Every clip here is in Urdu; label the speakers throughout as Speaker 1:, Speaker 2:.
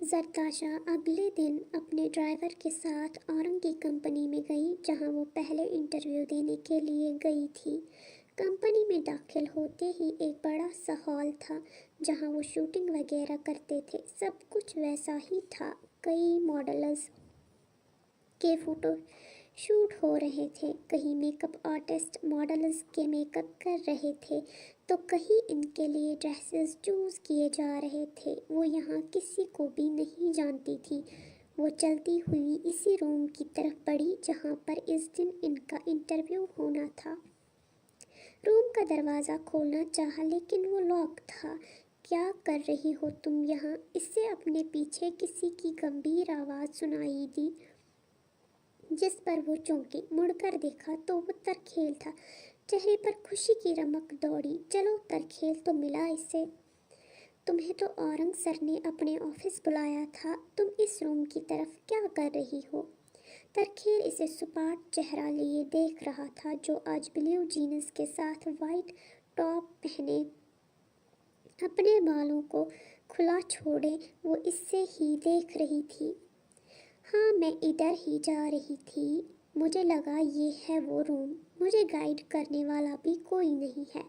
Speaker 1: زرتاشا اگلے دن اپنے ڈرائیور کے ساتھ اورنگ کی کمپنی میں گئی جہاں وہ پہلے انٹرویو دینے کے لیے گئی تھی۔ کمپنی میں داخل ہوتے ہی ایک بڑا سا ہال تھا جہاں وہ شوٹنگ وغیرہ کرتے تھے۔ سب کچھ ویسا ہی تھا، کئی ماڈلز کے فوٹو شوٹ ہو رہے تھے، کہیں میک اپ آرٹسٹ ماڈلز کے میک اپ کر رہے تھے تو کہیں ان کے لیے ڈریسز چوز کیے جا رہے تھے۔ وہ یہاں کسی کو بھی نہیں جانتی تھی۔ وہ چلتی ہوئی اسی روم کی طرف بڑھی جہاں پر اس دن ان کا انٹرویو ہونا تھا۔ روم کا دروازہ کھولنا چاہا لیکن وہ لاک تھا۔ کیا کر رہی ہو تم یہاں؟ اسے اپنے پیچھے کسی کی گمبھیر آواز سنائی دی جس پر وہ چونکی۔ مڑ کر دیکھا تو وہ ترکھیل تھا۔ چہرے پر خوشی کی رمق دوڑی۔ چلو ترکھیل تو ملا اسے۔ تمہیں تو اورنگ سر نے اپنے آفس بلایا تھا، تم اس روم کی طرف کیا کر رہی ہو؟ ترکھیل اسے سپاٹ چہرہ لیے دیکھ رہا تھا جو آج بلیو جینز کے ساتھ وائٹ ٹاپ پہنے اپنے بالوں کو کھلا چھوڑے وہ اسے ہی دیکھ رہی تھی۔ ہاں میں ادھر ہی جا رہی تھی، مجھے لگا یہ ہے وہ روم، مجھے گائیڈ کرنے والا بھی کوئی نہیں ہے۔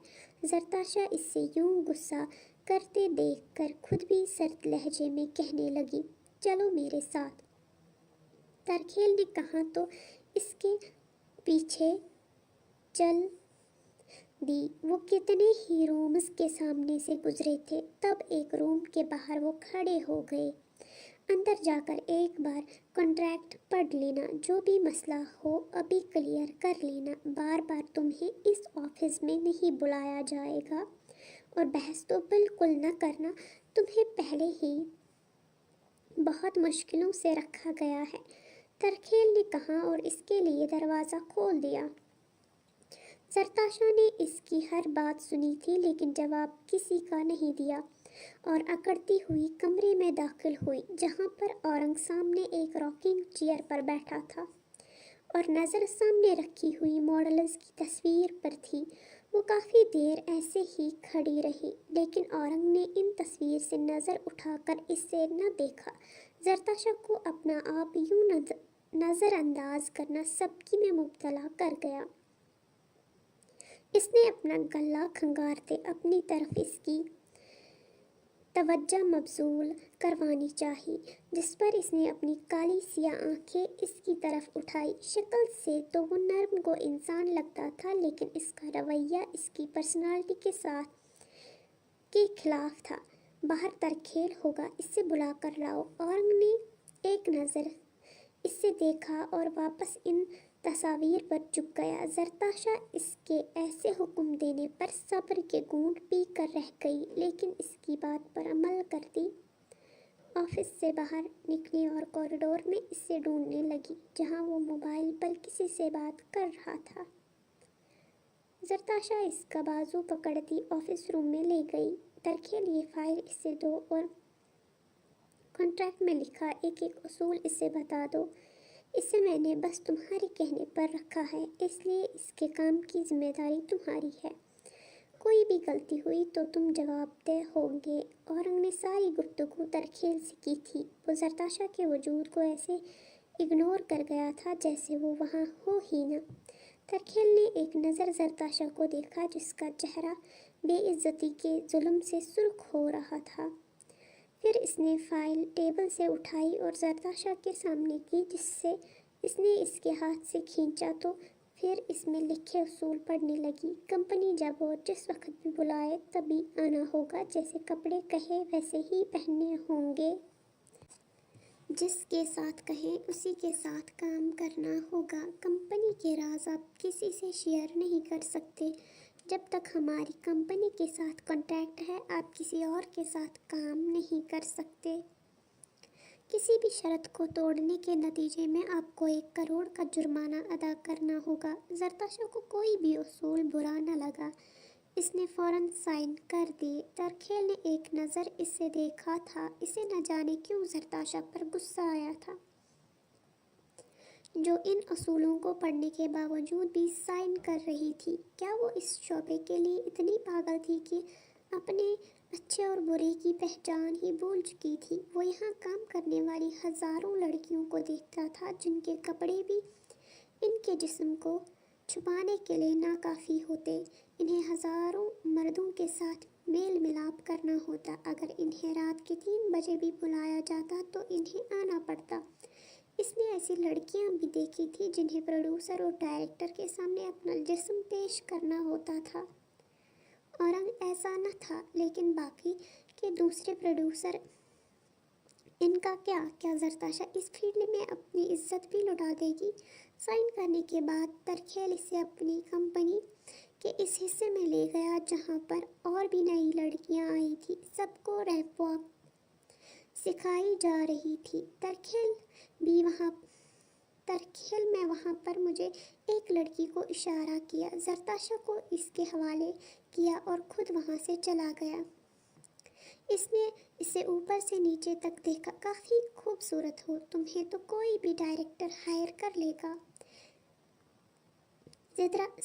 Speaker 1: زرتاشا اس سے یوں غصہ کرتے دیکھ کر خود بھی سرد لہجے میں کہنے لگی، چلو میرے ساتھ۔ ترکھیل نے کہا تو اس کے پیچھے چل دی۔ وہ کتنے ہی رومز کے سامنے سے گزرے تھے، تب ایک روم کے باہر وہ کھڑے ہو گئے۔ اندر جا کر ایک بار کنٹریکٹ پڑھ لینا، جو بھی مسئلہ ہو ابھی کلیئر کر لینا، بار بار تمہیں اس آفس میں نہیں بلایا جائے گا، اور بحث تو بالکل نہ کرنا، تمہیں پہلے ہی بہت مشکلوں سے رکھا گیا ہے۔ ترکھیل نے کہا اور اس کے لیے دروازہ کھول دیا۔ زرتاشا نے اس کی ہر بات سنی تھی لیکن جواب کسی کا نہیں دیا اور اکڑتی ہوئی کمرے میں داخل ہوئی جہاں پر اورنگ سامنے ایک راکنگ چیئر پر بیٹھا تھا اور نظر سامنے رکھی ہوئی ماڈلز کی تصویر پر تھی۔ وہ کافی دیر ایسے ہی کھڑی رہی لیکن اورنگ نے ان تصویر سے نظر اٹھا کر اسے نہ دیکھا۔ زرتاشا کو اپنا آپ یوں نظر انداز کرنا سبکی میں مبتلا کر گیا۔ اس نے اپنا گلا کھنگارتے اپنی طرف اس کی توجہ مبذول کروانی چاہی، جس پر اس نے اپنی کالی سیاہ آنکھیں اس کی طرف اٹھائی۔ شکل سے تو وہ نرم گو انسان لگتا تھا لیکن اس کا رویہ اس کی پرسنالٹی کے خلاف تھا۔ باہر ترکھیل ہوگا، اسے بلا کر لاؤ۔ اورنگ نے ایک نظر اس سے دیکھا اور واپس ان تصاویر پر جھک گیا۔ زرتاشا اس کے ایسے حکم دینے پر صبر کے گھونٹ پی کر رہ گئی لیکن اس کی بات پر عمل کرتی آفس سے باہر نکلی اور کوریڈور میں اسے ڈھونڈنے لگی جہاں وہ موبائل پر کسی سے بات کر رہا تھا۔ زرتاشا اس کا بازو پکڑتی آفس روم میں لے گئی۔ ترکھیل یہ فائل اسے دو اور کنٹریکٹ میں لکھا ایک اصول اسے بتا دو، اسے میں نے بس تمہارے کہنے پر رکھا ہے، اس لیے اس کے کام کی ذمہ داری تمہاری ہے، کوئی بھی غلطی ہوئی تو تم جواب دہ ہوگے۔ اورنگ نے ساری گفتگو ترکھیل سے کی تھی۔ وہ زرتاشا کے وجود کو ایسے اگنور کر گیا تھا جیسے وہ وہاں ہو ہی نہ۔ ترکھیل نے ایک نظر زرتاشا کو دیکھا جس کا چہرہ بے عزتی کے ظلم سے سرخ ہو رہا تھا۔ پھر اس نے فائل ٹیبل سے اٹھائی اور زرتاشا کے سامنے کی جس سے اس نے اس کے ہاتھ سے کھینچا تو پھر اس میں لکھے اصول پڑھنے لگی۔ کمپنی جب اور جس وقت بھی بلائے تبھی آنا ہوگا، جیسے کپڑے کہے ویسے ہی پہننے ہوں گے، جس کے ساتھ کہیں اسی کے ساتھ کام کرنا ہوگا، کمپنی کے راز آپ کسی سے شیئر نہیں کر سکتے، جب تک ہماری کمپنی کے ساتھ کانٹریکٹ ہے آپ کسی اور کے ساتھ کام نہیں کر سکتے، کسی بھی شرط کو توڑنے کے نتیجے میں آپ کو 1 کروڑ کا جرمانہ ادا کرنا ہوگا۔ زرتاشا کو کوئی بھی اصول برا نہ لگا، اس نے فوراً سائن کر دی۔ ترکھیل نے ایک نظر اس سے دیکھا تھا، اسے نہ جانے کیوں زرتاشا پر غصہ آیا تھا جو ان اصولوں کو پڑھنے کے باوجود بھی سائن کر رہی تھی۔ کیا وہ اس شعبے کے لیے اتنی پاگل تھی کہ اپنے اچھے اور برے کی پہچان ہی بھول چکی تھی۔ وہ یہاں کام کرنے والی ہزاروں لڑکیوں کو دیکھتا تھا جن کے کپڑے بھی ان کے جسم کو چھپانے کے لیے ناکافی ہوتے۔ انہیں ہزاروں مردوں کے ساتھ میل ملاپ کرنا ہوتا۔ اگر انہیں رات کے 3 بجے بھی بلایا جاتا تو انہیں آنا پڑتا۔ اس نے ایسی لڑکیاں بھی دیکھی تھی جنہیں پروڈیوسر اور ڈائریکٹر کے سامنے اپنا جسم پیش کرنا ہوتا تھا۔ اورنگ ایسا نہ تھا، لیکن باقی کے دوسرے پروڈیوسر ان کا کیا زرتاشا اس فیلڈ میں اپنی عزت بھی لٹا دے گی۔ سائن کرنے کے بعد ترکھیل اسے اپنی کمپنی کے اس حصے میں لے گیا جہاں پر اور بھی نئی لڑکیاں آئی تھیں۔ سب کو ریمپ واک سکھائی جا رہی تھی۔ ترکھیل میں وہاں پر مجھے ایک لڑکی کو اشارہ کیا، زرتاشا کو اس کے حوالے کیا اور خود وہاں سے چلا گیا۔ اس نے اسے اوپر سے نیچے تک دیکھا۔ کافی خوبصورت ہو، تمہیں تو کوئی بھی ڈائریکٹر ہائر کر لے گا۔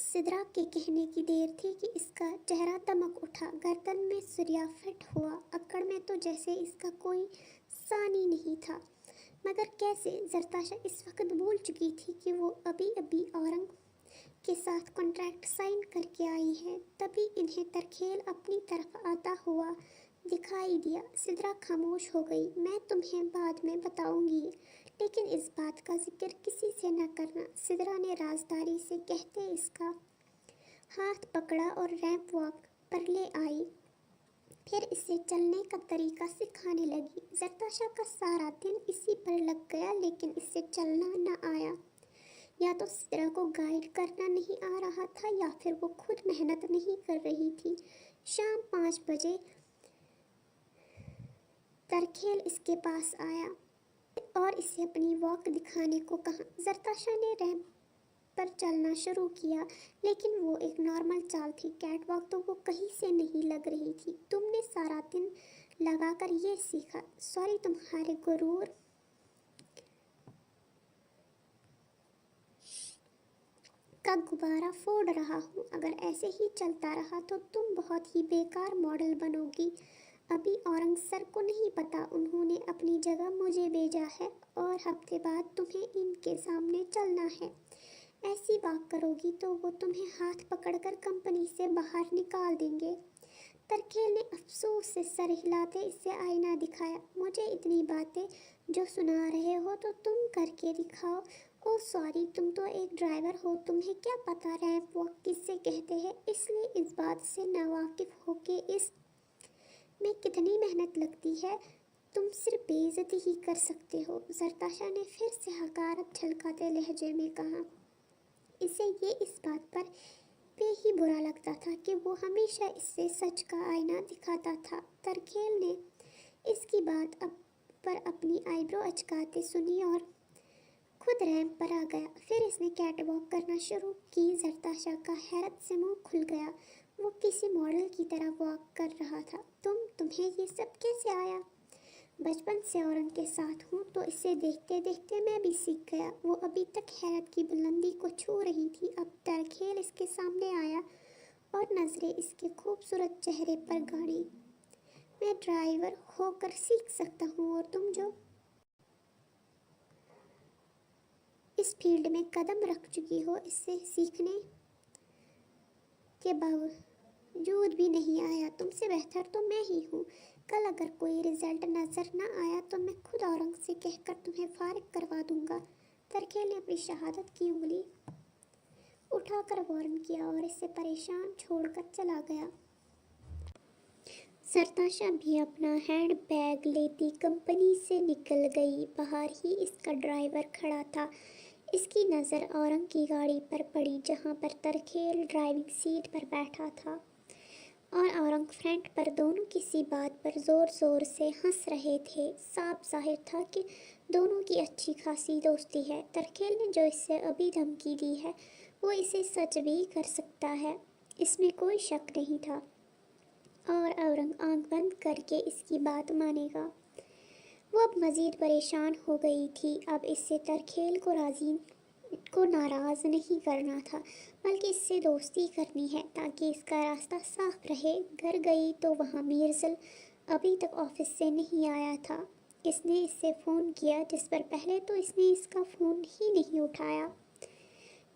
Speaker 1: سدرا کے کہنے کی دیر تھی کہ اس کا چہرہ دمک اٹھا، گردن میں سریا فٹ ہوا، اکڑ میں تو جیسے اس کا کوئی ثانی نہیں تھا۔ مگر کیسے؟ زرتاشا اس وقت بھول چکی تھی کہ وہ ابھی اورنگ کے ساتھ کانٹریکٹ سائن کر کے آئی ہے۔ تبھی انہیں ترکھیل اپنی طرف آتا ہوا دکھائی دیا۔ سدرا خاموش ہو گئی۔ میں تمہیں بعد میں بتاؤں گی، لیکن اس بات کا ذکر کسی سے نہ کرنا، سدرا نے رازداری سے کہتے اس کا ہاتھ پکڑا اور ریمپ واک پر لے آئی۔ پھر اسے چلنے کا طریقہ سکھانے لگی۔ زرتاشا کا سارا دن اسی پر لگ گیا، لیکن اسے چلنا نہ آیا۔ یا تو سدرا کو گائیڈ کرنا نہیں آ رہا تھا یا پھر وہ خود محنت نہیں کر رہی تھی۔ شام 5 بجے ترکھیل اس کے پاس آیا اور اسے اپنی واک دکھانے کو کہا۔ زرتاشا نے ریمپ پر چلنا شروع کیا، لیکن وہ ایک نارمل چال تھی۔ کیٹ واک تو وہ کہیں سے نہیں لگ رہی تھی۔ تم نے سارا دن لگا کر یہ سیکھا۔ سوری، تمہارے غرور کا غبارہ پھوڑ رہا ہوں۔ اگر ایسے ہی چلتا رہا تو تم بہت ہی بیکار ماڈل بنو گی۔ ابھی اورنگ سر کو نہیں پتا، انہوں نے اپنی جگہ مجھے بھیجا ہے اور ہفتے بعد تمہیں ان کے سامنے چلنا ہے۔ ایسی واک کرو گی تو وہ تمہیں ہاتھ پکڑ کر کمپنی سے باہر نکال دیں گے۔ ترکھیل نے افسوس سے سر ہلاتے اسے آئینہ دکھایا۔ مجھے اتنی باتیں جو سنا رہے ہو تو تم کر کے دکھاؤ۔ اوہ سوری، تم تو ایک ڈرائیور ہو، تمہیں کیا پتا ریمپ واک کسے کہتے ہیں، اس لیے اس بات سے ناواقف ہو کہ اس میں کتنی محنت لگتی ہے۔ تم صرف بے عزتی ہی کر سکتے ہو، زرتاشا نے پھر سے حقارت جھلکاتے لہجے میں کہا۔ اسے یہ اس بات پر بے ہی برا لگتا تھا کہ وہ ہمیشہ اس سے سچ کا آئینہ دکھاتا تھا۔ ترکھیل نے اس کی بات پر اپنی آئی برو اچکاتے سنی اور خود ریمپ پر آ گیا۔ پھر اس نے کیٹ واک کرنا شروع کی۔ زرتاشا کا حیرت سے منہ کھل گیا۔ وہ کسی ماڈل کی طرح واک کر رہا تھا۔ تمہیں یہ سب کیسے آیا؟ بچپن سے اورنگ کے ساتھ ہوں تو اسے دیکھتے دیکھتے میں بھی سیکھ گیا۔ وہ ابھی تک حیرت کی بلندی کو چھو رہی تھی۔ اب ترکھیل اس کے سامنے آیا اور نظریں اس کے خوبصورت چہرے پر گاڑی۔ میں ڈرائیور ہو کر سیکھ سکتا ہوں اور تم جو اس فیلڈ میں قدم رکھ چکی ہو، اس سے سیکھنے کے باوجود بھی نہیں آیا۔ تم سے بہتر تو میں ہی ہوں۔ کل اگر کوئی رزلٹ نظر نہ آیا تو میں خود اورنگ سے کہہ کر تمہیں فارغ کروا دوں گا۔ ترکھیل نے اپنی شہادت کی انگلی اٹھا کر وارن کیا اور اسے پریشان چھوڑ کر چلا گیا۔ زرتاشا بھی اپنا ہینڈ بیگ لیتی کمپنی سے نکل گئی۔ باہر ہی اس کا ڈرائیور کھڑا تھا۔ اس کی نظر اورنگ کی گاڑی پر پڑی جہاں پر ترکھیل ڈرائیونگ سیٹ پر بیٹھا تھا اور اورنگ فرنٹ پر۔ دونوں کسی بات پر زور زور سے ہنس رہے تھے۔ صاف ظاہر تھا کہ دونوں کی اچھی خاصی دوستی ہے۔ ترکھیل نے جو اسے ابھی دھمکی دی ہے وہ اسے سچ بھی کر سکتا ہے، اس میں کوئی شک نہیں تھا، اور اورنگ آنکھ بند کر کے اس کی بات مانے گا۔ وہ اب مزید پریشان ہو گئی تھی۔ اب اس سے ترکھیل کو راضی کو ناراض نہیں کرنا تھا بلکہ اس سے دوستی کرنی ہے تاکہ اس کا راستہ صاف رہے۔ گھر گئی تو وہاں میرزل ابھی تک آفس سے نہیں آیا تھا۔ اس نے اس سے فون کیا جس پر پہلے تو اس نے اس کا فون ہی نہیں اٹھایا،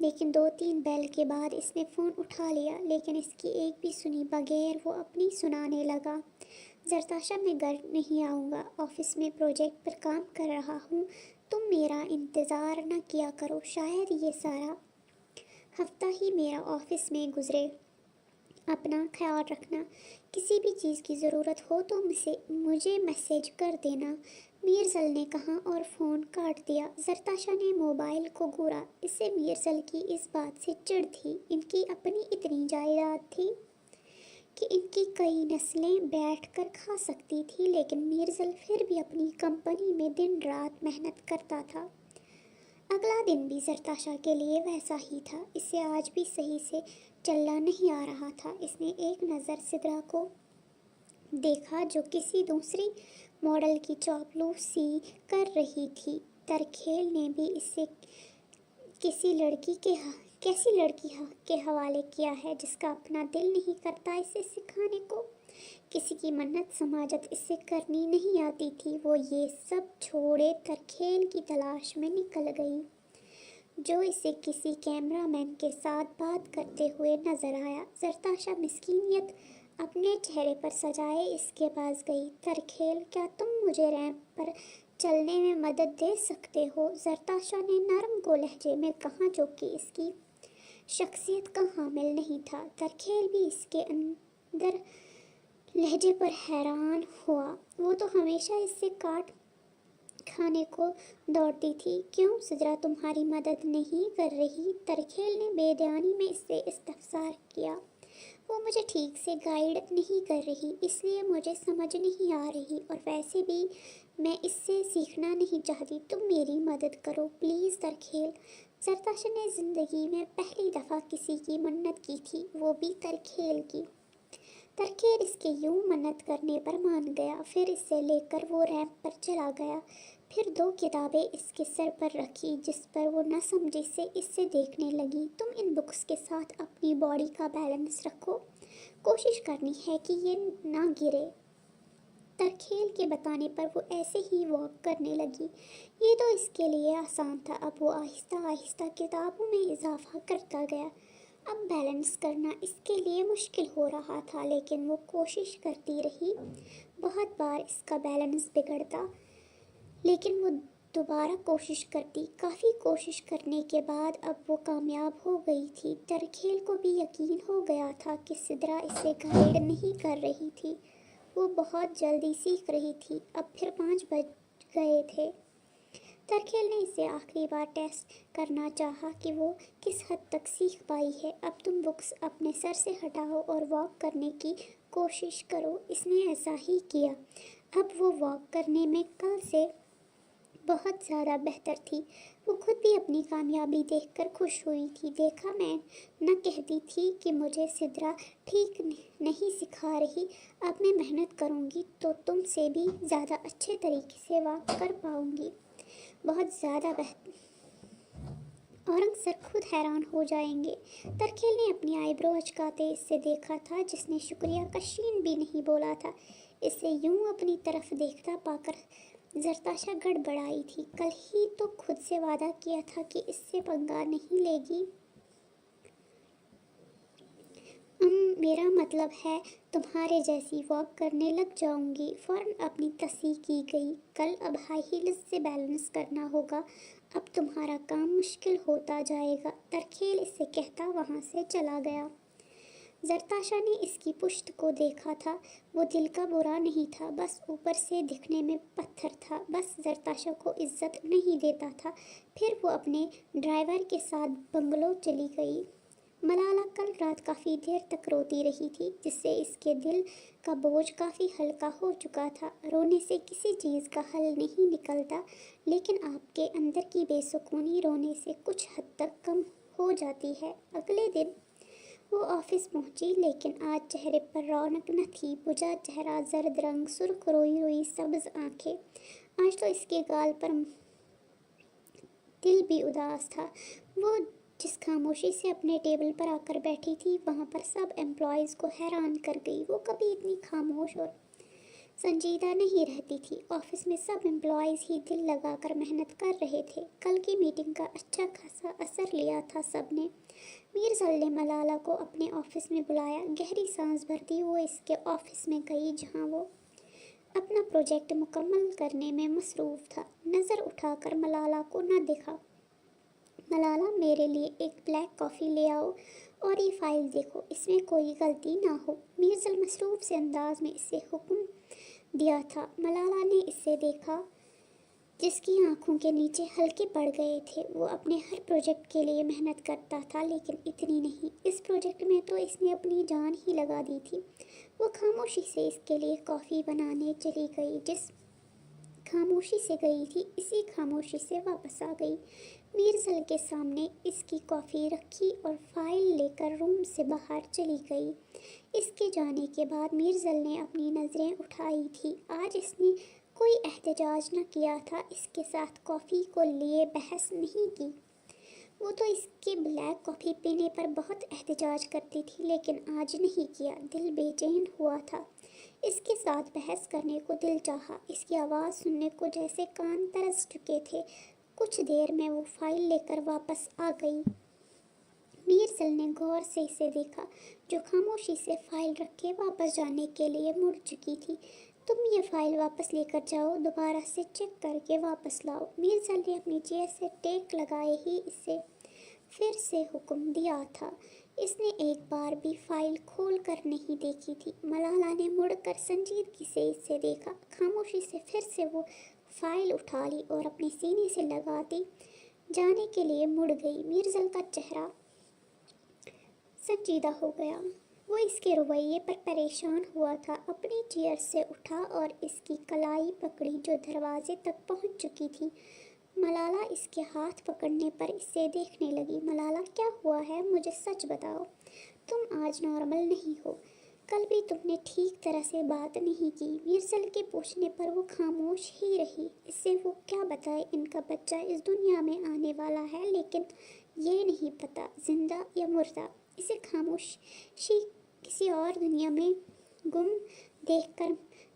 Speaker 1: لیکن 2-3 بیل کے بعد اس نے فون اٹھا لیا، لیکن اس کی ایک بھی سنی بغیر وہ اپنی سنانے لگا۔ زرتاشا میں گھر نہیں آؤں گا، آفس میں پروجیکٹ پر کام کر رہا ہوں، تم میرا انتظار نہ کیا کرو، شاید یہ سارا ہفتہ ہی میرا آفس میں گزرے۔ اپنا خیال رکھنا، کسی بھی چیز کی ضرورت ہو تو مجھے میسج کر دینا، میرزل نے کہا اور فون کاٹ دیا۔ زرتاشا نے موبائل کو گھورا، اسے میرزل کی اس بات سے چڑ تھی۔ ان کی اپنی اتنی جائیداد تھی کہ ان کی کئی نسلیں بیٹھ کر کھا سکتی تھی، لیکن میرزل پھر بھی اپنی کمپنی میں دن رات محنت کرتا تھا۔ اگلا دن بھی زرتاشا کے لیے ویسا ہی تھا، اسے آج بھی صحیح سے چلنا نہیں آ رہا تھا۔ اس نے ایک نظر سدرا کو دیکھا جو کسی دوسری ماڈل کی چاپلوسی کر رہی تھی۔ ترکھیل نے بھی اسے کیسی لڑکی کے حوالے کیا ہے جس کا اپنا دل نہیں کرتا اسے سکھانے کو۔ کسی کی منت سماجت اسے کرنی نہیں آتی تھی۔ وہ یہ سب چھوڑے ترکھیل کی تلاش میں نکل گئی، جو اسے کسی کیمرہ مین کے ساتھ بات کرتے ہوئے نظر آیا۔ زرتاشا مسکینیت اپنے چہرے پر سجائے اس کے پاس گئی۔ ترکھیل، کیا تم مجھے ریمپ پر چلنے میں مدد دے سکتے ہو؟ زرتاشا نے نرم گو لہجے میں کہا جو کہ اس کی شخصیت کا حامل نہیں تھا۔ ترکھیل بھی اس کے اندر لہجے پر حیران ہوا، وہ تو ہمیشہ اس سے کاٹ کھانے کو دوڑتی تھی۔ کیوں سدرا تمہاری مدد نہیں کر رہی؟ ترکھیل نے بے دھیانی میں اس سے استفسار کیا۔ وہ مجھے ٹھیک سے گائیڈ نہیں کر رہی، اس لیے مجھے سمجھ نہیں آ رہی، اور ویسے بھی میں اس سے سیکھنا نہیں چاہتی، تم میری مدد کرو پلیز ترکھیل۔ زرتاشا نے زندگی میں پہلی دفعہ کسی کی منت کی تھی، وہ بھی ترکھیل کی۔ ترکھیل اس کے یوں منت کرنے پر مان گیا، پھر اسے لے کر وہ ریمپ پر چلا گیا۔ پھر 2 کتابیں اس کے سر پر رکھی جس پر وہ نہ سمجھی سے اسے دیکھنے لگی۔ تم ان بکس کے ساتھ اپنی باڈی کا بیلنس رکھو، کوشش کرنی ہے کہ یہ نہ گرے۔ ترکھیل کے بتانے پر وہ ایسے ہی واک کرنے لگی۔ یہ تو اس کے لیے آسان تھا، اب وہ آہستہ آہستہ کتابوں میں اضافہ کرتا گیا۔ اب بیلنس کرنا اس کے لیے مشکل ہو رہا تھا، لیکن وہ کوشش کرتی رہی۔ بہت بار اس کا بیلنس بگڑتا، لیکن وہ دوبارہ کوشش کرتی۔ کافی کوشش کرنے کے بعد اب وہ کامیاب ہو گئی تھی۔ ترکھیل کو بھی یقین ہو گیا تھا کہ سدرا اسے گائیڈ نہیں کر رہی تھی، وہ بہت جلدی سیکھ رہی تھی۔ اب پھر 5 بج گئے تھے۔ ترکھیل نے اسے آخری بار ٹیسٹ کرنا چاہا کہ وہ کس حد تک سیکھ پائی ہے۔ اب تم بکس اپنے سر سے ہٹاؤ اور واک کرنے کی کوشش کرو۔ اس نے ایسا ہی کیا۔ اب وہ واک کرنے میں کل سے بہت زیادہ بہتر تھی۔ وہ خود بھی اپنی کامیابی دیکھ کر خوش ہوئی تھی۔ دیکھا، میں نہ کہتی تھی کہ مجھے سدرا ٹھیک نہیں سکھا رہی، اب میں محنت کروں گی تو تم سے بھی زیادہ اچھے طریقے سے واک کر پاؤں گی، بہت زیادہ بہتر، اور اکثر خود حیران ہو جائیں گے۔ ترکھیل نے اپنی آئی برو اچکاتے اسے دیکھا تھا، جس نے شکریہ کا شین بھی نہیں بولا تھا۔ اسے یوں اپنی طرف دیکھتا پا کر زرتاشا گڑبڑائی تھی۔ کل ہی تو خود سے وعدہ کیا تھا کہ اس سے پنگا نہیں لے گی۔ میرا مطلب ہے تمہارے جیسی واک کرنے لگ جاؤں گی۔ فوراً اپنی تصحیح کی گئی۔ کل اب ہائی ہیلز سے بیلنس کرنا ہوگا، اب تمہارا کام مشکل ہوتا جائے گا، ترکھیل اسے کہتا وہاں سے چلا گیا۔ زرتاشا نے اس کی پشت کو دیکھا تھا، وہ دل کا برا نہیں تھا، بس اوپر سے دکھنے میں پتھر تھا، بس زرتاشا کو عزت نہیں دیتا تھا۔ پھر وہ اپنے ڈرائیور کے ساتھ بنگلو چلی گئی۔ ملالہ کل رات کافی دیر تک روتی رہی تھی، جس سے اس کے دل کا بوجھ کافی ہلکا ہو چکا تھا۔ رونے سے کسی چیز کا حل نہیں نکلتا، لیکن آپ کے اندر کی بے سکونی رونے سے کچھ حد تک کم ہو جاتی ہے۔ اگلے دن وہ آفس پہنچی، لیکن آج چہرے پر رونق نہ تھی۔ بجھا چہرہ، زرد رنگ، سرخ روئی روئی سبز آنکھیں۔ آج تو اس کے گال پر دل بھی اداس تھا۔ وہ جس خاموشی سے اپنے ٹیبل پر آ کر بیٹھی تھی وہاں پر سب امپلائیز کو حیران کر گئی۔ وہ کبھی اتنی خاموش اور سنجیدہ نہیں رہتی تھی۔ آفس میں سب امپلائیز ہی دل لگا کر محنت کر رہے تھے۔ کل کی میٹنگ کا اچھا خاصا اثر لیا تھا سب نے۔ میرزل نے ملالہ کو اپنے آفس میں بلایا، گہری سانس بھرتی وہ اس کے آفس میں گئی جہاں وہ اپنا پروجیکٹ مکمل کرنے میں مصروف تھا۔ نظر اٹھا کر ملالہ کو نہ دیکھا۔ ملالہ، میرے لیے ایک بلیک کافی لے آؤ اور یہ فائل دیکھو، اس میں کوئی غلطی نہ ہو۔ میرزل مصروف سے انداز میں اسے حکم دیا تھا۔ ملالہ نے اسے دیکھا جس کی آنکھوں کے نیچے حلقے پڑ گئے تھے۔ وہ اپنے ہر پروجیکٹ کے لیے محنت کرتا تھا لیکن اتنی نہیں۔ اس پروجیکٹ میں تو اس نے اپنی جان ہی لگا دی تھی۔ وہ خاموشی سے اس کے لیے کافی بنانے چلی گئی، جس خاموشی سے گئی تھی اسی خاموشی سے واپس آ گئی۔ میرزل کے سامنے اس کی کافی رکھی اور فائل لے کر روم سے باہر چلی گئی۔ اس کے جانے کے بعد میرزل نے اپنی نظریں اٹھائی تھی۔ آج اس نے کوئی احتجاج نہ کیا تھا، اس کے ساتھ کافی کو لیے بحث نہیں کی۔ وہ تو اس کے بلیک کافی پینے پر بہت احتجاج کرتی تھی لیکن آج نہیں کیا۔ دل بے چین ہوا تھا۔ اس کے ساتھ بحث کرنے کو دل چاہا۔ اس کی آواز سننے کو جیسے کان ترس چکے تھے۔ کچھ دیر میں وہ فائل لے کر واپس آ گئی۔ میرزل نے غور سے اسے دیکھا جو خاموشی سے فائل رکھے واپس جانے کے لیے مڑ چکی تھی۔ تم یہ فائل واپس لے کر جاؤ، دوبارہ سے چیک کر کے واپس لاؤ۔ میرزل نے اپنی چیئر سے ٹیک لگائے ہی اسے پھر سے حکم دیا تھا۔ اس نے ایک بار بھی فائل کھول کر نہیں دیکھی تھی۔ ملالہ نے مڑ کر سنجیدگی سے اسے دیکھا۔ خاموشی سے پھر سے وہ فائل اٹھا لی اور اپنے سینے سے لگاتی جانے کے لیے مڑ گئی۔ میرزل کا چہرہ سنجیدہ ہو گیا۔ وہ اس کے رویے پر پریشان ہوا تھا۔ اپنی چیئر سے اٹھا اور اس کی کلائی پکڑی جو دروازے تک پہنچ چکی تھی۔ ملالہ اس کے ہاتھ پکڑنے پر اسے دیکھنے لگی۔ ملالہ، کیا ہوا ہے؟ مجھے سچ بتاؤ۔ تم آج نارمل نہیں ہو۔ کل بھی تم نے ٹھیک طرح سے بات نہیں کی۔ میرزل کے پوچھنے پر وہ خاموش ہی رہی۔ اسے وہ کیا بتائے؟ ان کا بچہ اس دنیا میں آنے والا ہے لیکن یہ نہیں پتا زندہ یا مردہ۔ اسے خاموشی کسی اور دنیا میں گم دیکھ کر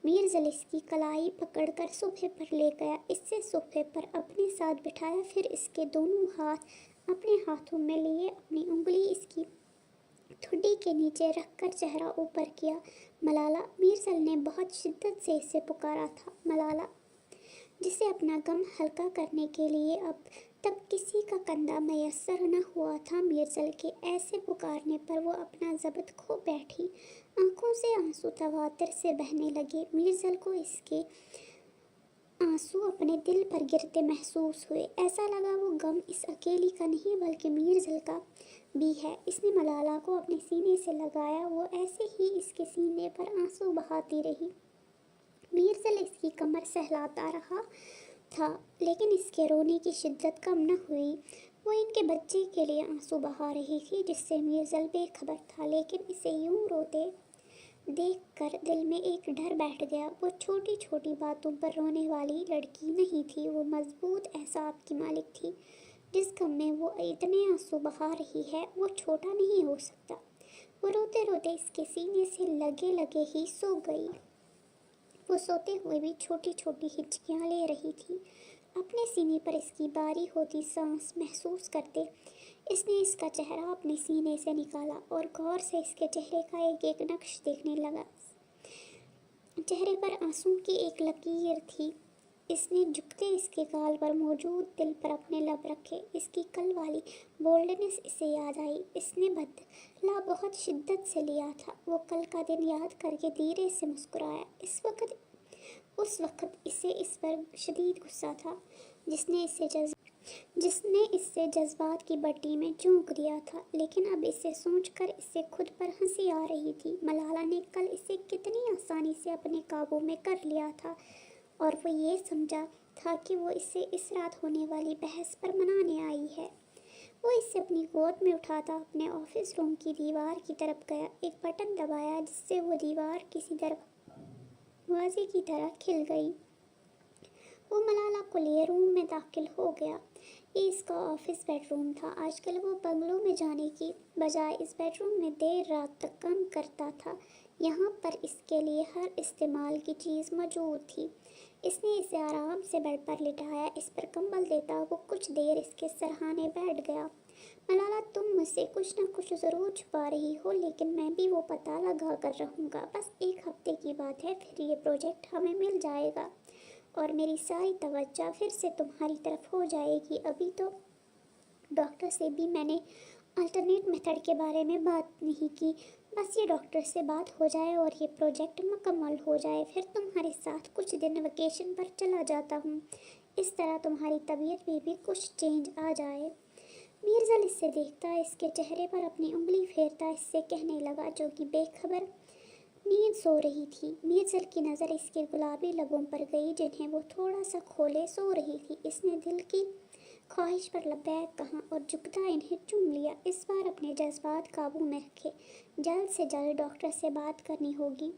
Speaker 1: میرزل اس کی کلائی پکڑ کر صوفے پر لے گیا۔ اسے صوفے پر اپنے ساتھ بٹھایا، پھر اس کے دونوں ہاتھ اپنے ہاتھوں میں لیے، اپنی انگلی اس کی ٹھڈی کے نیچے رکھ کر چہرہ اوپر کیا۔ ملالہ، میرزل نے بہت شدت سے اسے پکارا تھا۔ ملالہ، جسے اپنا غم ہلکا کرنے کے لیے اب تک کسی کا کندھا میسر نہ ہوا تھا۔ میرزل کے ایسے پکارنے پر وہ اپنا ضبط کھو بیٹھی۔ آنکھوں سے آنسو تواتر سے بہنے لگے۔ میرزل کو اس کے آنسو اپنے دل پر گرتے محسوس ہوئے۔ ایسا لگا وہ غم اس اکیلی کا نہیں بلکہ میرزل کا بھی ہے۔ اس نے ملالہ کو اپنے سینے سے لگایا، وہ ایسے ہی اس کے سینے پر آنسو بہاتی رہی۔ میرزل اس کی کمر سہلاتا رہا تھا لیکن اس کے رونے کی شدت کم نہ ہوئی۔ وہ ان کے بچے کے لیے آنسو بہا رہی تھی جس سے میرزل بے خبر تھا، لیکن اسے یوں روتے دیکھ کر دل میں ایک ڈر بیٹھ گیا۔ وہ چھوٹی چھوٹی باتوں پر رونے والی لڑکی نہیں تھی، وہ مضبوط اعصاب کی مالک تھی۔ جس غم میں وہ اتنے آنسو بہا رہی ہے وہ چھوٹا نہیں ہو سکتا۔ وہ روتے روتے اس کے سینے سے لگے لگے ہی سو گئی۔ وہ سوتے ہوئے بھی چھوٹی چھوٹی ہچکیاں لے رہی تھی۔ اپنے سینے پر اس کی باری ہوتی سانس محسوس کرتے اس نے اس کا چہرہ اپنے سینے سے نکالا اور غور سے اس کے چہرے کا ایک ایک نقش دیکھنے لگا۔ چہرے پر آنسوں کی ایک لکیر تھی۔ اس نے جھکتے اس کے گال پر موجود دل پر اپنے لب رکھے۔ اس کی کل والی بولڈنس اسے یاد آئی۔ اس نے بدلہ بہت شدت سے لیا تھا۔ وہ کل کا دن یاد کر کے دھیرے سے مسکرایا۔ اس وقت اسے اس پر شدید غصہ تھا جس نے اسے جذبات کی بٹی میں جھونک دیا تھا، لیکن اب اسے سوچ کر اسے خود پر ہنسی آ رہی تھی۔ ملالہ نے کل اسے کتنی آسانی سے اپنے قابو میں کر لیا تھا اور وہ یہ سمجھا تھا کہ وہ اسے اس رات ہونے والی بحث پر منانے آئی ہے۔ وہ اسے اپنی گود میں اٹھاتا اپنے آفس روم کی دیوار کی طرف گیا، ایک بٹن دبایا جس سے وہ دیوار کسی دروازے کی طرح کھل گئی۔ وہ ملالہ کو لیے روم میں داخل ہو گیا۔ یہ اس کا آفس بیڈ روم تھا۔ آج کل وہ بنگلوں میں جانے کی بجائے اس بیڈ روم میں دیر رات تک کام کرتا تھا۔ یہاں پر اس کے لیے ہر استعمال کی چیز موجود تھی۔ اس نے اسے آرام سے بیڈ پر لٹایا، اس پر کمبل دیتا وہ کچھ دیر اس کے سرہانے بیٹھ گیا۔ ملالہ، تم مجھ سے کچھ نہ کچھ ضرور چھپا رہی ہو، لیکن میں بھی وہ پتہ لگا کر رہوں گا۔ بس ایک ہفتے کی بات ہے، پھر یہ پروجیکٹ ہمیں مل جائے گا اور میری ساری توجہ پھر سے تمہاری طرف ہو جائے گی۔ ابھی تو ڈاکٹر سے بھی میں نے الٹرنیٹ میتھڈ کے بارے میں بات نہیں کی۔ بس یہ ڈاکٹر سے بات ہو جائے اور یہ پروجیکٹ مکمل ہو جائے، پھر تمہارے ساتھ کچھ دن ویکیشن پر چلا جاتا ہوں۔ اس طرح تمہاری طبیعت میں بھی کچھ چینج آ جائے۔ میرزل اس سے دیکھتا، اس کے چہرے پر اپنی انگلی پھیرتا اس سے کہنے لگا، جو کہ بے خبر نیند سو رہی تھی۔ میرزل کی نظر اس کے گلابی لبوں پر گئی، جنہیں وہ تھوڑا سا کھولے سو رہی تھی۔ اس نے دل کی خواہش پر لبیک کہا اور جھکتا انہیں چوم لیا۔ اس بار اپنے جذبات قابو میں رکھے، جلد سے جلد ڈاکٹر سے بات کرنی ہوگی۔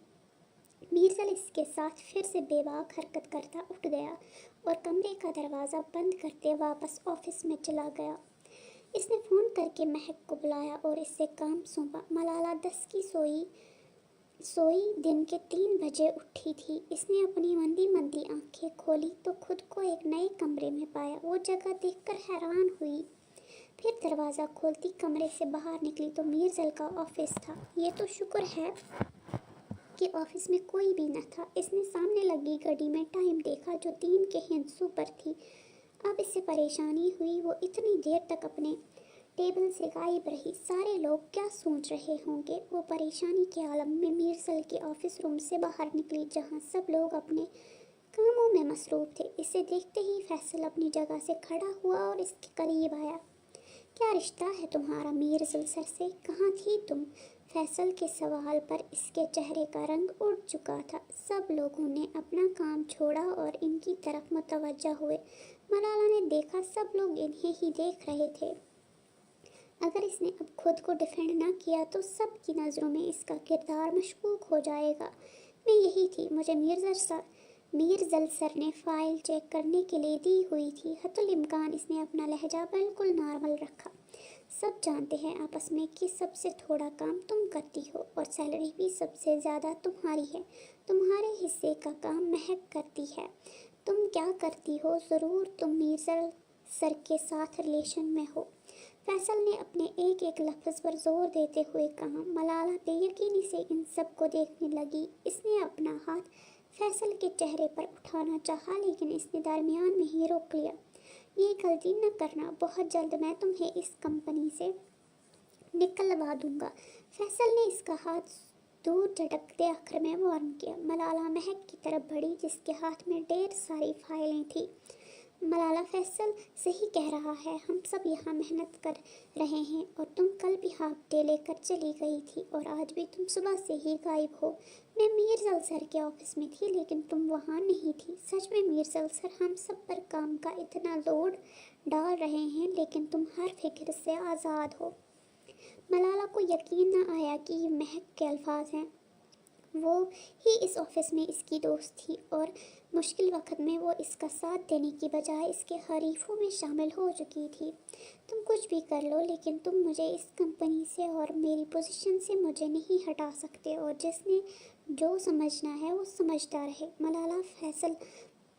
Speaker 1: میرزل اس کے ساتھ پھر سے بے باک حرکت کرتا اٹھ گیا اور کمرے کا دروازہ بند کرتے واپس آفس میں چلا گیا۔ اس نے فون کر کے مہک کو بلایا اور اس سے کام سونپا۔ ملالہ 10 کی سوئی دن کے 3 بجے اٹھی تھی۔ اس نے اپنی مندی مندی آنکھیں کھولی تو خود کو ایک نئے کمرے میں پایا۔ وہ جگہ دیکھ کر حیران ہوئی، پھر دروازہ کھولتی کمرے سے باہر نکلی تو میرزل کا آفس تھا۔ یہ تو شکر ہے کہ آفس میں کوئی بھی نہ تھا۔ اس نے سامنے لگی گھڑی میں ٹائم دیکھا جو 3 کے ہندسوں پر تھی۔ اب اس سے پریشانی ہوئی، وہ اتنی دیر تک اپنے ٹیبل سے غائب رہی۔ سارے لوگ کیا سوچ رہے ہوں گے؟ وہ پریشانی کے عالم میں میرزل کے آفس روم سے باہر نکلی، جہاں سب لوگ اپنے کاموں میں مصروف تھے۔ اسے دیکھتے ہی فیصل اپنی جگہ سے کھڑا ہوا اور اس کے قریب آیا۔ کیا رشتہ ہے تمہارا میرزل سر سے؟ کہاں تھی تم؟ فیصل کے سوال پر اس کے چہرے کا رنگ اڑ چکا تھا۔ سب لوگوں نے اپنا کام چھوڑا اور ان کی طرف متوجہ ہوئے۔ ملالہ نے دیکھا سب لوگ انہیں ہی دیکھ رہے تھے۔ اگر اس نے اب خود کو ڈیفینڈ نہ کیا تو سب کی نظروں میں اس کا کردار مشکوک ہو جائے گا۔ میں یہی تھی، مجھے میرزل سر نے فائل چیک کرنے کے لیے دی ہوئی تھی۔ حتی الامکان اس نے اپنا لہجہ بالکل نارمل رکھا۔ سب جانتے ہیں آپس میں کہ سب سے تھوڑا کام تم کرتی ہو اور سیلری بھی سب سے زیادہ تمہاری ہے۔ تمہارے حصے کا کام مہک کرتی ہے۔ تم کیا کرتی ہو؟ ضرور تم میرزل سر کے ساتھ ریلیشن میں ہو۔ فیصل نے اپنے ایک ایک لفظ پر زور دیتے ہوئے کہا۔ ملالہ بے یقینی سے ان سب کو دیکھنے لگی۔ اس نے اپنا ہاتھ فیصل کے چہرے پر اٹھانا چاہا، لیکن اس نے درمیان میں ہی روک لیا۔ یہ غلطی نہ کرنا، بہت جلد میں تمہیں اس کمپنی سے نکلوا دوں گا۔ فیصل نے اس کا ہاتھ دور جھٹکتے آخر میں وارن کیا۔ ملالہ مہک کی طرف بڑھی، جس کے ہاتھ میں ڈھیر ساری فائلیں تھیں۔ ملالہ، فیصل صحیح کہہ رہا ہے، ہم سب یہاں محنت کر رہے ہیں اور تم کل بھی ہاف ڈے لے کر چلی گئی تھی اور آج بھی تم صبح سے ہی غائب ہو۔ میں میرزل سر کے آفس میں تھی لیکن تم وہاں نہیں تھی۔ سچ میں میرزل سر ہم سب پر کام کا اتنا لوڈ ڈال رہے ہیں، لیکن تم ہر فکر سے آزاد ہو۔ ملالہ کو یقین نہ آیا کہ یہ مہک کے الفاظ ہیں۔ وہ ہی اس آفس میں اس کی دوست تھی اور مشکل وقت میں وہ اس کا ساتھ دینے کی بجائے اس کے حریفوں میں شامل ہو چکی تھی۔ تم کچھ بھی کر لو، لیکن تم مجھے اس کمپنی سے اور میری پوزیشن سے مجھے نہیں ہٹا سکتے، اور جس نے جو سمجھنا ہے وہ سمجھتا رہے۔ ملالہ فیصل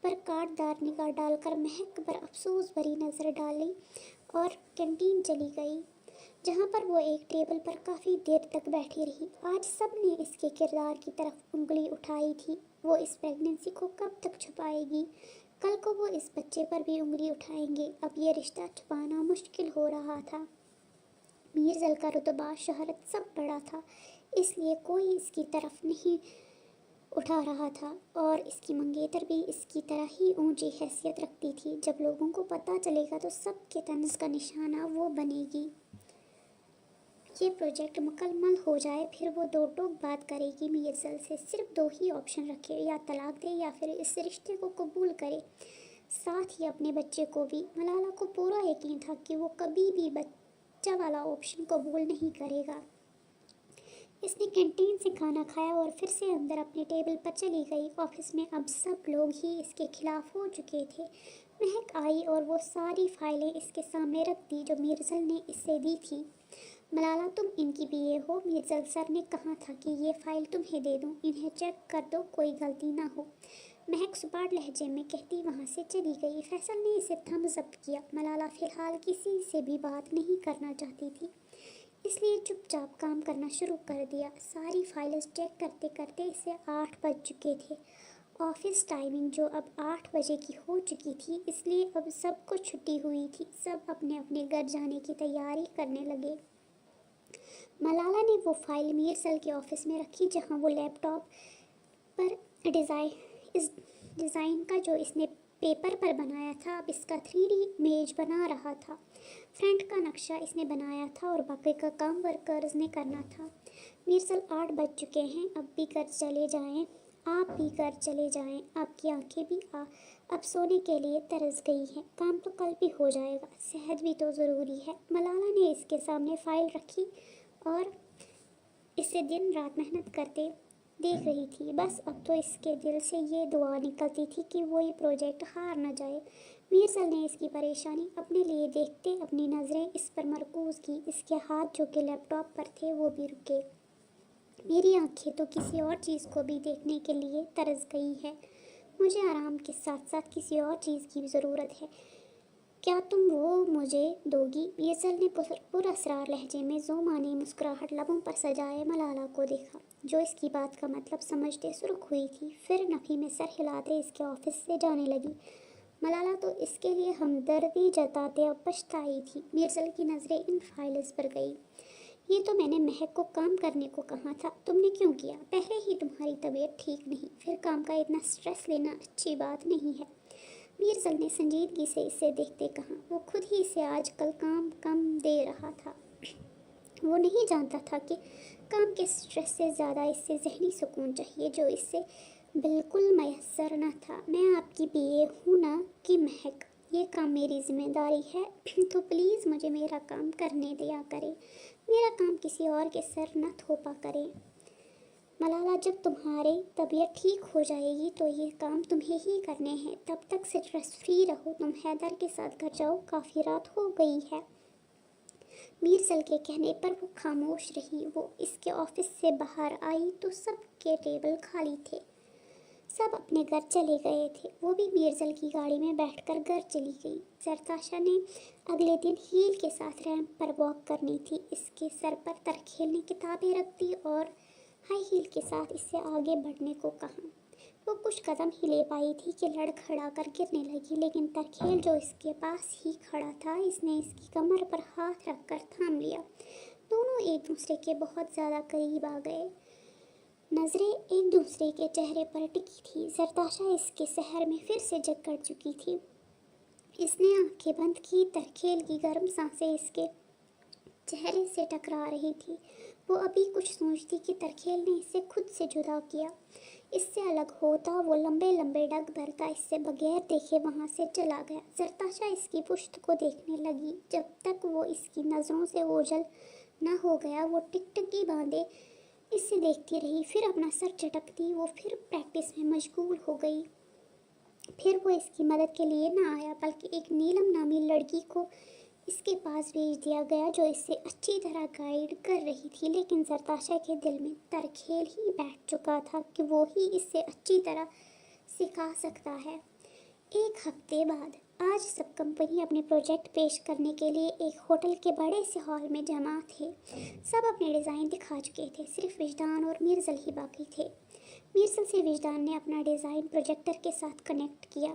Speaker 1: پر کاٹ دار نگاہ ڈال کر مہک پر افسوس بھری نظر ڈالی اور کینٹین چلی گئی، جہاں پر وہ ایک ٹیبل پر کافی دیر تک بیٹھی رہی۔ آج سب نے اس کے کردار کی طرف انگلی اٹھائی تھی۔ وہ اس پریگنینسی کو کب تک چھپائے گی؟ کل کو وہ اس بچے پر بھی انگلی اٹھائیں گے۔ اب یہ رشتہ چھپانا مشکل ہو رہا تھا۔ میرزل کا رتبہ، شہرت سب بڑا تھا، اس لیے کوئی اس کی طرف نہیں اٹھا رہا تھا، اور اس کی منگیتر بھی اس کی طرح ہی اونچی حیثیت رکھتی تھی۔ جب لوگوں کو پتہ چلے گا تو سب کے طنز کا نشانہ وہ بنے گی۔ یہ پروجیکٹ مکمل ہو جائے، پھر وہ دو ٹوک بات کرے گی میرزل سے۔ صرف 2 ہی آپشن رکھے، یا طلاق دے یا پھر اس رشتے کو قبول کرے، ساتھ ہی اپنے بچے کو بھی۔ ملالہ کو پورا یقین تھا کہ وہ کبھی بھی بچہ والا آپشن قبول نہیں کرے گا۔ اس نے کینٹین سے کھانا کھایا اور پھر سے اندر اپنے ٹیبل پر چلی گئی۔ آفس میں اب سب لوگ ہی اس کے خلاف ہو چکے تھے۔ مہک آئی اور وہ ساری فائلیں اس کے سامنے رکھ دی جو میرزل نے اسے دی تھی۔ ملالہ تم ان کی BA ہو، میرزل سر نے کہا تھا کہ یہ فائل تمہیں دے دوں، انہیں چیک کر دو، کوئی غلطی نہ ہو، مہک سپاٹ لہجے میں کہتی وہاں سے چلی گئی۔ فیصل نے اسے تھمز اپ کیا۔ ملالہ فی الحال کسی سے بھی بات نہیں کرنا چاہتی تھی، اس لیے چپ چاپ کام کرنا شروع کر دیا۔ ساری فائلز چیک کرتے کرتے اسے 8 بج چکے تھے۔ آفس ٹائمنگ جو اب 8 بجے کی ہو چکی تھی، اس لیے اب سب کو چھٹی ہوئی تھی، سب اپنے اپنے گھر جانے کی تیاری کرنے لگے۔ ملالہ نے وہ فائل میرزل کے آفس میں رکھی جہاں وہ لیپ ٹاپ پر اس ڈیزائن کا جو اس نے پیپر پر بنایا تھا اب اس کا 3D امیج بنا رہا تھا۔ فرنٹ کا نقشہ اس نے بنایا تھا اور باقی کا کام ورکرز نے کرنا تھا۔ میرزل 8 بج چکے ہیں، اب بھی گھر چلے جائیں، آپ بھی گھر چلے جائیں، آپ کی آنکھیں بھی اب سونے کے لیے ترس گئی ہیں، کام تو کل بھی ہو جائے گا، صحت بھی تو ضروری ہے۔ ملالہ نے اس کے سامنے فائل رکھی اور اسے دن رات محنت کرتے دیکھ رہی تھی، بس اب تو اس کے دل سے یہ دعا نکلتی تھی کہ وہ یہ پروجیکٹ ہار نہ جائے۔ میرزل نے اس کی پریشانی اپنے لیے دیکھتے اپنی نظریں اس پر مرکوز کی، اس کے ہاتھ جو کہ لیپ ٹاپ پر تھے وہ بھی رکے۔ میری آنکھیں تو کسی اور چیز کو بھی دیکھنے کے لیے ترس گئی ہے، مجھے آرام کے ساتھ ساتھ کسی اور چیز کی بھی ضرورت ہے، کیا تم وہ مجھے دو گی؟ میرزل نے پراسرار لہجے میں ذومانی مسکراہٹ لبوں پر سجائے ملالہ کو دیکھا، جو اس کی بات کا مطلب سمجھتے سرخ ہوئی تھی، پھر نفی میں سر ہلاتے اس کے آفس سے جانے لگی۔ ملالہ تو اس کے لیے ہمدردی جتاتے اب پچھتائی تھی۔ میرزل کی نظریں ان فائلز پر گئی۔ یہ تو میں نے مہک کو کام کرنے کو کہا تھا، تم نے کیوں کیا؟ پہلے ہی تمہاری طبیعت ٹھیک نہیں، پھر کام کا اتنا سٹریس لینا اچھی بات نہیں ہے، میرزل نے سنجیدگی سے اسے دیکھتے کہا۔ وہ خود ہی اسے آج کل کام کم دے رہا تھا، وہ نہیں جانتا تھا کہ کام کے سٹریس سے زیادہ اس سے ذہنی سکون چاہیے جو اس سے بالکل میسر نہ تھا۔ میں آپ کی BA ہوں نہ کہ مہک، یہ کام میری ذمہ داری ہے تو پلیز مجھے میرا کام کرنے دیا کرے، میرا کام کسی اور کے سر نہ تھوپا کرے۔ ملالہ جب تمہاری طبیعت ٹھیک ہو جائے گی تو یہ کام تمہیں ہی کرنے ہیں، تب تک سٹریس فری رہو، تم حیدر کے ساتھ گھر جاؤ، کافی رات ہو گئی ہے۔ میرزل کے کہنے پر وہ خاموش رہی۔ وہ اس کے آفس سے باہر آئی تو سب کے ٹیبل خالی تھے، سب اپنے گھر چلے گئے تھے، وہ بھی میرزل کی گاڑی میں بیٹھ کر گھر چلی گئی۔ زرتاشا نے اگلے دن ہیل کے ساتھ ریمپ پر واک کرنی تھی، اس کے سر پر ترکھیل نے کتابیں رکھ دی اور ہائی ہیل کے ساتھ اس سے آگے بڑھنے کو کہا۔ وہ کچھ قدم ہی لے پائی تھی کہ لڑکھڑا کر گرنے لگی، لیکن ترکھیل جو اس کے پاس ہی کھڑا تھا اس نے اس کی کمر پر ہاتھ رکھ کر تھام لیا۔ دونوں ایک دوسرے کے بہت زیادہ قریب آ گئے، نظریں ایک دوسرے کے چہرے پر ٹکی تھی۔ زرتاشا اس کے سحر میں پھر سے جگ کر چکی تھی، اس نے آنکھیں بند کی، ترکھیل کی گرم سانسیں اس کے چہرے سے ٹکرا رہی تھی۔ وہ ابھی کچھ سوچتی کہ ترکھیل نے اسے خود سے جدا کیا، اس سے الگ ہوتا، وہ لمبے لمبے ڈگ بھرتا، اس سے بغیر دیکھے وہاں سے چلا گیا۔ زرتاشا اس کی پشت کو دیکھنے لگی، جب تک وہ اس کی نظروں سے اوجھل نہ ہو گیا وہ ٹکٹکی باندھے اس سے دیکھتی رہی، پھر اپنا سر چٹکتی، وہ پھر پریکٹس میں مشغول ہو گئی۔ پھر وہ اس کی مدد کے لیے نہ آیا بلکہ ایک نیلم نامی لڑکی کو اس کے پاس بھیج دیا گیا جو اسے اچھی طرح گائیڈ کر رہی تھی، لیکن زرتاشا کے دل میں ترکھیل ہی بیٹھ چکا تھا کہ وہ ہی اسے اچھی طرح سکھا سکتا ہے۔ ایک ہفتے بعد آج سب کمپنی اپنے پروجیکٹ پیش کرنے کے لیے ایک ہوٹل کے بڑے سے ہال میں جمع تھے، سب اپنے ڈیزائن دکھا چکے تھے، صرف وجدان اور میرزل ہی باقی تھے۔ میرزل سے وجدان نے اپنا ڈیزائن پروجیکٹر کے ساتھ کنیکٹ کیا،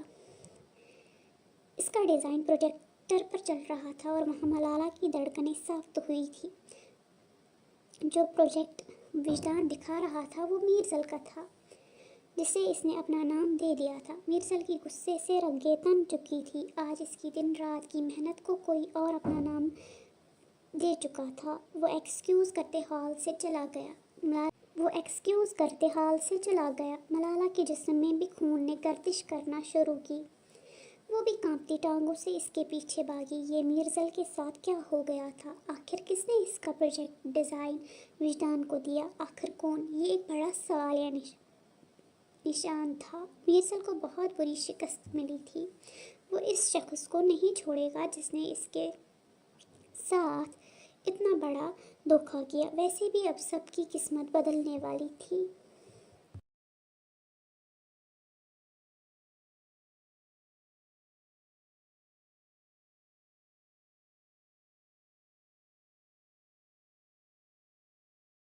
Speaker 1: اس کا ڈیزائن پروجیکٹر پر چل رہا تھا اور وہاں ملالہ کی دھڑکنیں صاف ہوئی تھی۔ جو پروجیکٹ وجدان دکھا رہا تھا وہ میرزل کا تھا، جسے اس نے اپنا نام دے دیا تھا۔ میرزل کی غصے سے رگیں تن چکی تھی، آج اس کی دن رات کی محنت کو کوئی اور اپنا نام دے چکا تھا۔ وہ ایکسکیوز کرتے ہال سے چلا گیا، ملالہ کے جسم میں بھی خون نے گردش کرنا شروع کی، وہ بھی کانپتی ٹانگوں سے اس کے پیچھے بھاگی۔ یہ میرزل کے ساتھ کیا ہو گیا تھا؟ آخر کس نے اس کا پروجیکٹ ڈیزائن وجدان کو دیا؟ آخر کون؟ یہ ایک بڑا سوال یا نشان تھا۔ میرزل کو بہت بری شکست ملی تھی، وہ اس شخص کو نہیں چھوڑے گا جس نے اس کے ساتھ اتنا بڑا دھوکہ کیا۔ ویسے بھی اب سب کی قسمت بدلنے والی تھی۔